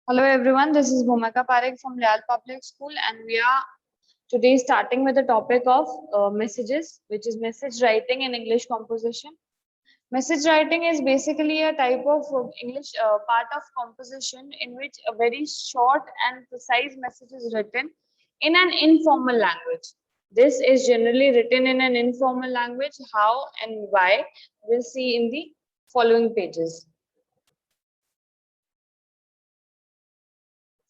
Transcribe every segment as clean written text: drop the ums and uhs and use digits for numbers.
Hello everyone, this is Bhumika Parekh from Real Public School and we are today starting with the topic of messages, which is message writing in English composition. Message writing is basically a type of English part of composition in which a very short and precise message is written in an informal language. This is generally written in an informal language. How and why we'll see in the following pages.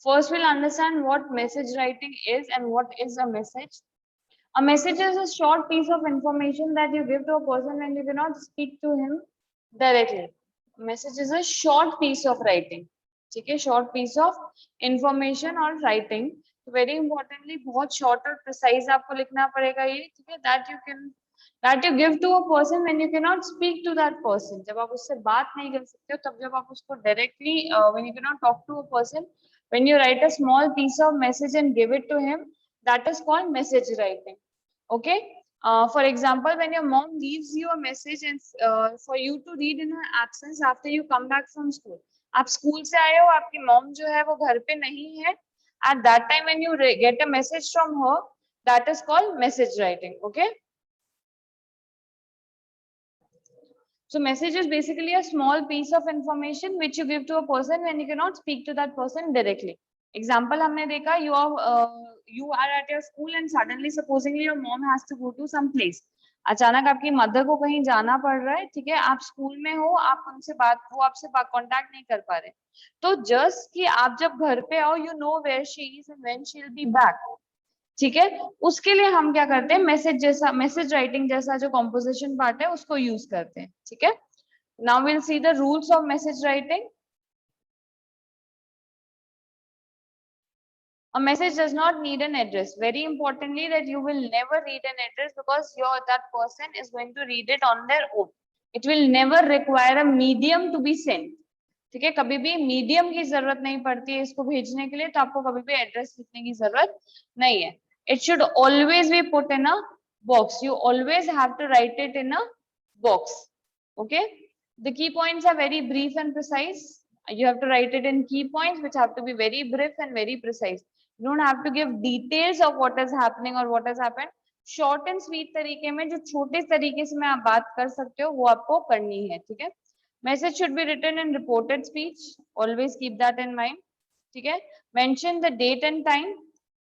First, we'll understand what message writing is and what is a message. A message is a short piece of information that you give to a person when you cannot speak to him directly. A message is a short piece of writing. ठीक है, short piece of information or writing. Very importantly, बहुत short और precise आपको लिखना पड़ेगा ये, ठीक है, that you give to a person when you cannot speak to that person. जब आप उससे बात नहीं कर सकते हो, तब जब आप उसको directly when you cannot talk to a person, when you write a small piece of message and give it to him, that is called message writing. Okay. For example, when your mom leaves you a message and for you to read in her absence after you come back from school. आप school से आए हो, आपकी mom जो है वो घर पे नहीं है. At that time when you get a message from her, that is called message writing. Okay. So message is basically a small piece of information which you give to a person when you cannot speak to that person directly. Example हमने देखा, you are at your school and suddenly supposingly your mom has to go to some place. अचानक आपकी mother को कहीं जाना पड़ रहा है, ठीक है, आप स्कूल में हो, आप उनसे वो आपसे कांटेक्ट नहीं कर पा रहे, तो जस्ट कि आप जब घर पे आओ, you know where she is and when she will be back. ठीक है, उसके लिए हम क्या करते हैं, मैसेज राइटिंग जैसा जो कॉम्पोजिशन पार्ट है उसको यूज करते हैं. ठीक है, now will see the rules of message writing. A message does not need an address. Very importantly, that you will never read an address because that person is going to read it on their own. It will never require a medium to be sent. ठीक है, कभी भी medium की जरूरत नहीं पड़ती है इसको भेजने के लिए, तो आपको कभी भी एड्रेस लिखने की जरूरत नहीं है. It should always be put in a box. You always have to write it in a box. Okay. The key points are very brief and precise. You have to write it in key points which have to be very brief and very precise. You don't have to give details of what is happening or what has happened. Short and sweet तरीके में जो छोटे तरीके से मैं आप बात कर सकते हो वो आपको करनी है. ठीक है. Message should be written in reported speech. Always keep that in mind. ठीक है. Mention the date and time.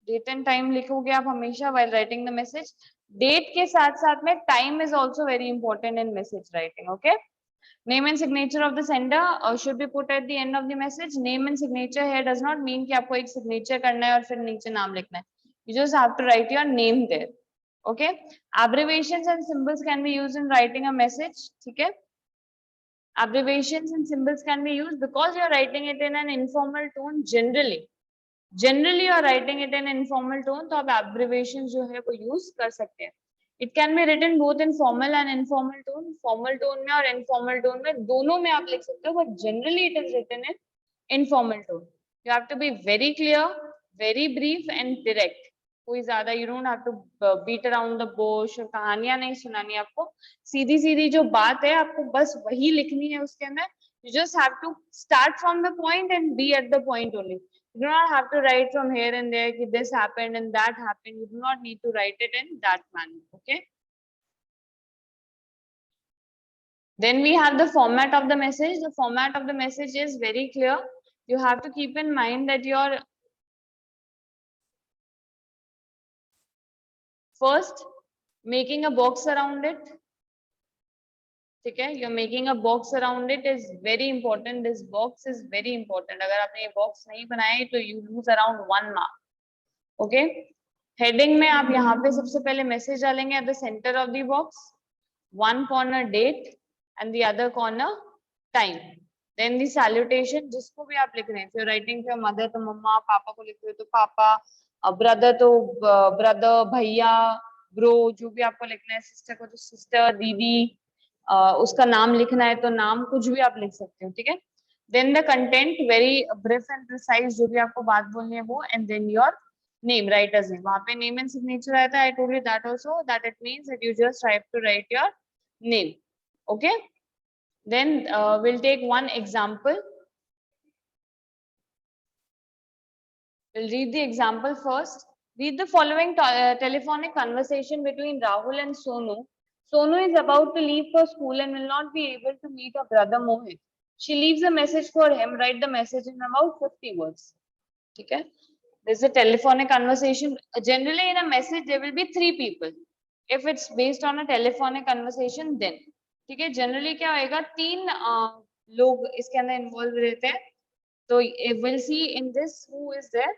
Date and time लिखोगे आप हमेशा while writing the message. Date के साथ साथ में time is also very important in message writing. Okay. Name and signature of the sender should be put at the end of the message. Name and signature here does not mean कि आपको एक signature करना है और फिर नीचे नाम लिखना है. You just have to write your name there. Okay. Abbreviations and symbols can be used in writing a message. ठीक है. Abbreviations and symbols can be used because you are writing it in an informal tone. Generally you are writing it in informal tone, तो आप abbreviations जो है वो use कर सकते हैं. It can be written both in formal and informal tone. Formal tone में और informal tone में दोनों में आप लिख सकते हो, but generally it is written in informal tone. You have to be very clear, very brief and direct. कोई ज्यादा you don't have to beat around the bush और कहानियां नहीं सुनानी है आपको. सीधी सीधी जो बात है आपको बस वही लिखनी है उसके अंदर. You just have to start from the point and be at the point only. You do not have to write from here and there कि this happened and that happened. You do not need to write it in that manner. Okay. Then we have the format of the message. The format of the message is very clear. You have to keep in mind that your first making a box around it. ठीक है, you're making a box around it is very important. This box is very important. अगर आपने ये box नहीं बनाया तो you lose around 1 mark. Okay. Heading में आप यहाँ पे सबसे पहले message डालेंगे at the center of the box. One corner date and the other corner time. Then the salutation, जिसको भी आप लिख रहे हैं. If you're writing to your mother तो मम्मा, पापा को लिख रहे हो तो पापा, brother तो brother, भैया, bro, जो भी आपको लिखना है, sister को तो sister, दीदी, उसका नाम लिखना है तो नाम, कुछ भी आप लिख सकते हो. ठीक है. Then the content very brief and precise, जो भी आपको बात बोलनी है वो, and then your name, writer's name. वहाँ पे name and signature रहता है. I told you that also, that it means that you just have to write your name. Okay. Then we'll take one example. We'll read the example first. Read the following telephonic conversation between Rahul and Sonu. Sonu is about to leave for school and will not be able to meet her brother Mohit. She leaves a message for him. Write the message in about 50 words. Okay? There's a telephonic conversation. Generally, in a message, there will be 3 people. If it's based on a telephonic conversation, then. ठीक है, generally क्या होएगा, 3 लोग इसके अंदर involve रहते हैं. So we'll see in this who is there.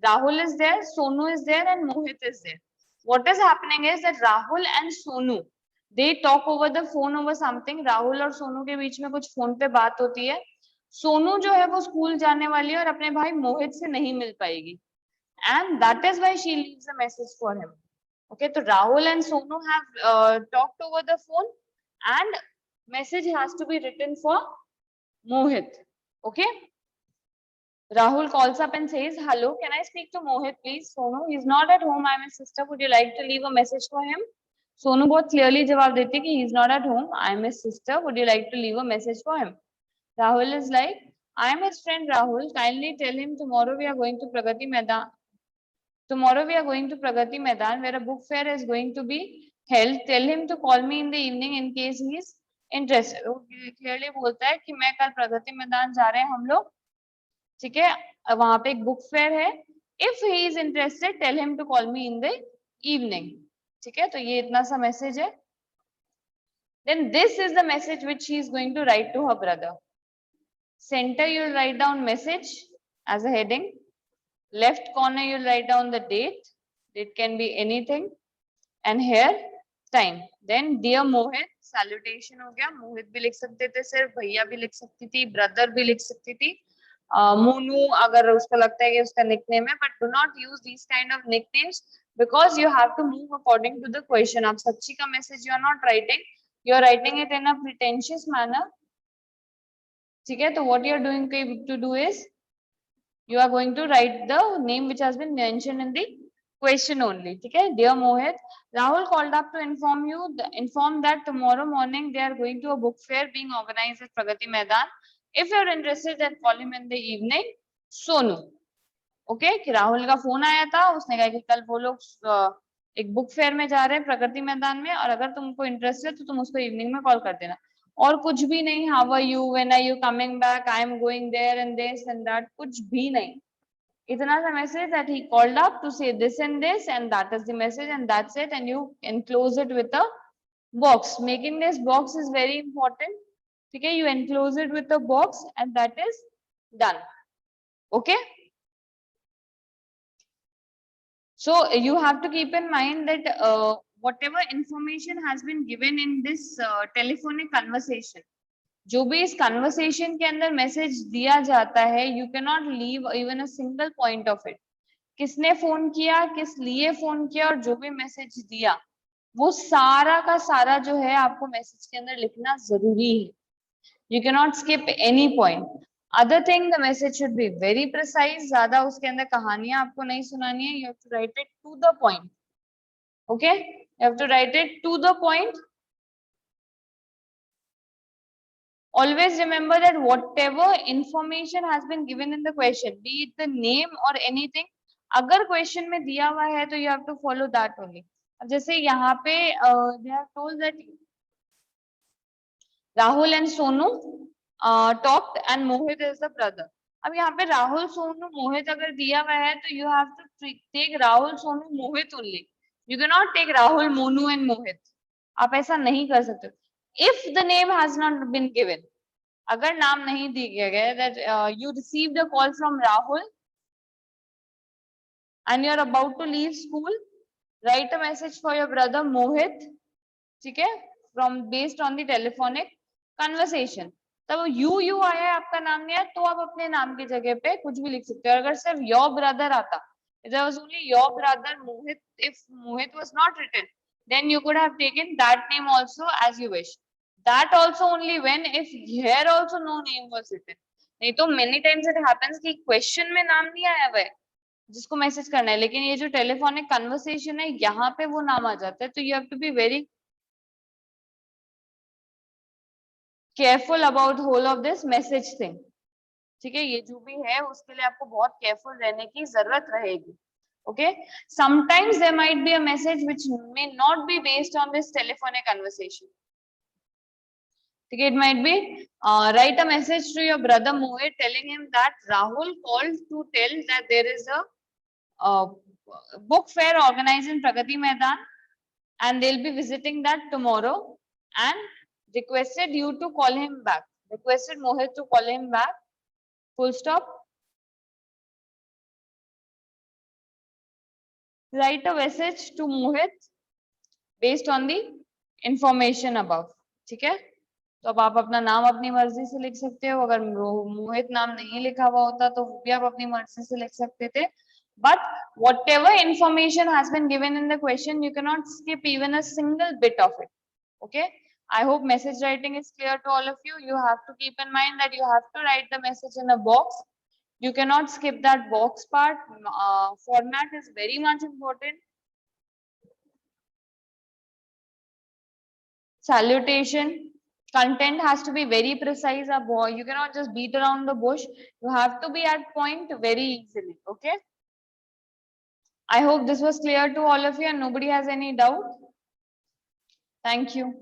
Rahul is there, Sonu is there, and Mohit is there. What is happening is that Rahul and Sonu, they talk over the phone over something. Rahul और सोनू के बीच में कुछ phone पे बात होती है. सोनू जो है वो स्कूल जाने वाली है और अपने भाई मोहित से नहीं मिल पाएगी. And that is why she leaves a message for him. Okay, so Rahul and Sonu have talked over the phone, and message has to be written for Mohit. Okay. Rahul calls up and says, "Hello, can I speak to Mohit, please?" Sonu, he's not at home. I'm his sister. Would you like to leave a message for him? Sonu बहुत clearly जवाब देती है कि he's not at home. I'm his sister. Would you like to leave a message for him? Rahul is like, "I'm his friend Rahul. Kindly tell him tomorrow we are going to Pragati Maidan. Tomorrow we are going to Pragati Maidan where a book fair is going to be held. Tell him to call me in the evening in case he is interested." वो clearly बोलता है कि मैं कल प्रगति मैदान जा रहे हैं हम लोग. ठीक है, वहां पे एक बुक फेयर है. If he is interested tell him to call me in the evening. ठीक है, तो ये इतना सा मैसेज है. Then this is the message which he is going to write to her brother. Centre you will write down message as a heading. Left corner you will write down the date. Date can be anything. And here time. Then dear Mohit, salutation हो गया. मोहित भी लिख सकते थे, सिर्फ भैया भी लिख सकती थी, ब्रदर भी लिख सकती थी. मोनू अगर उसको लगता है कि उसका निकनेम है, but do not use this kind of nicknames because you have to move according to the question. आप सच्ची का message you are not writing, you are writing it in a pretentious manner. ठीक है, तो what you are doing to do is you are going to write the name which has been mentioned in the question only. ठीक है, dear Mohit, Rahul called up to inform that tomorrow morning they are going to a book fair being organized at Pragati Maidan. If you are interested, then call him in the evening. Sonu. Okay, कि राहुल का phone आया था, उसने कहा कि कल वो लोग एक बुक फेयर में जा रहे हैं प्रगति मैदान में, और अगर तुमको इंटरेस्ट है तो तुम उसको इवनिंग में कॉल कर देना. और कुछ भी नहीं. How are you, when are you coming back, I am going there and this and that, कुछ भी नहीं. इतना सा message that he called up to say this and this, and that is the message, and that's it, and you enclose it with a box. Making this box is very important. Okay, you enclose it with a box and that is done. Okay, so you have to keep in mind that whatever information has been given in this telephonic conversation, जो भी इस conversation के अंदर message दिया जाता है, you can not leave even a single point of it. किसने phone किया, किस लिए फोन किया, और जो भी मैसेज दिया वो सारा का सारा जो है आपको मैसेज के अंदर लिखना जरूरी है. You can not skip any point. Other thing, the message should be very precise. ज्यादा उसके अंदर कहानियां आपको नहीं सुनानी है. You have to write it to the point. Okay, you have to write it to the point. Always remember that whatever information has been given in the question, be it the name or anything, अगर question में दिया हुआ है तो you have to follow that only. अब जैसे यहाँ पे they have told that Rahul and Sonu talked and Mohit is the brother. अब यहाँ पे राहुल, सोनू, मोहित अगर दिया हुआ है तो you have to take Rahul, Sonu, Mohit only. You cannot take Rahul, Monu and मोहित. आप ऐसा नहीं कर सकते. If the name has not been given, अगर नाम नहीं दिया गया, that you received a call from Rahul and you are about to leave school, write a message for your brother Mohit. ठीक है, from based on the telephonic conversation. तब you आया है, आपका नाम नहीं आया, तो आप अपने नाम की जगह पे कुछ भी लिख सकते हो. अगर सिर्फ योर ब्रदर आता, there was only your brother Mohit, if Mohit was not written, then you could have taken that name also as you wish. That also only when if here also no name was written. नहीं तो many times it happens कि question में नाम नहीं आया हुआ है जिसको मैसेज करना है, लेकिन ये जो टेलीफोनिक कन्वर्सेशन है यहाँ पे वो नाम आ जाता है. तो you have to be very careful about whole of this message thing. ठीक है, ये जो भी है उसके लिए आपको बहुत केयरफुल रहने की जरूरत रहेगी. Okay, sometimes there might be a message which may not be based on this telephonic conversation. Okay, it might be write a message to your brother Mohit telling him that Rahul called to tell that there is a book fair organized in Pragati Maidan and they'll be visiting that tomorrow and requested you to call him back. Requested Mohit to call him back. Full stop. Write a message to Mohit based on the information above. ठीक है, तो अब आप अपना नाम अपनी मर्जी से लिख सकते हो. अगर मोहित नाम नहीं लिखा हुआ होता तो वो भी आप अपनी मर्जी से लिख सकते थे. But whatever information has been given in the question, you cannot skip even a single bit of it. Okay, I hope message writing is clear to all of you. You have to keep in mind that you have to write the message in a box. You cannot skip that box part. Format is very much important. Salutation. Content has to be very precise. You cannot just beat around the bush. You have to be at point very easily. Okay. I hope this was clear to all of you and nobody has any doubt. Thank you.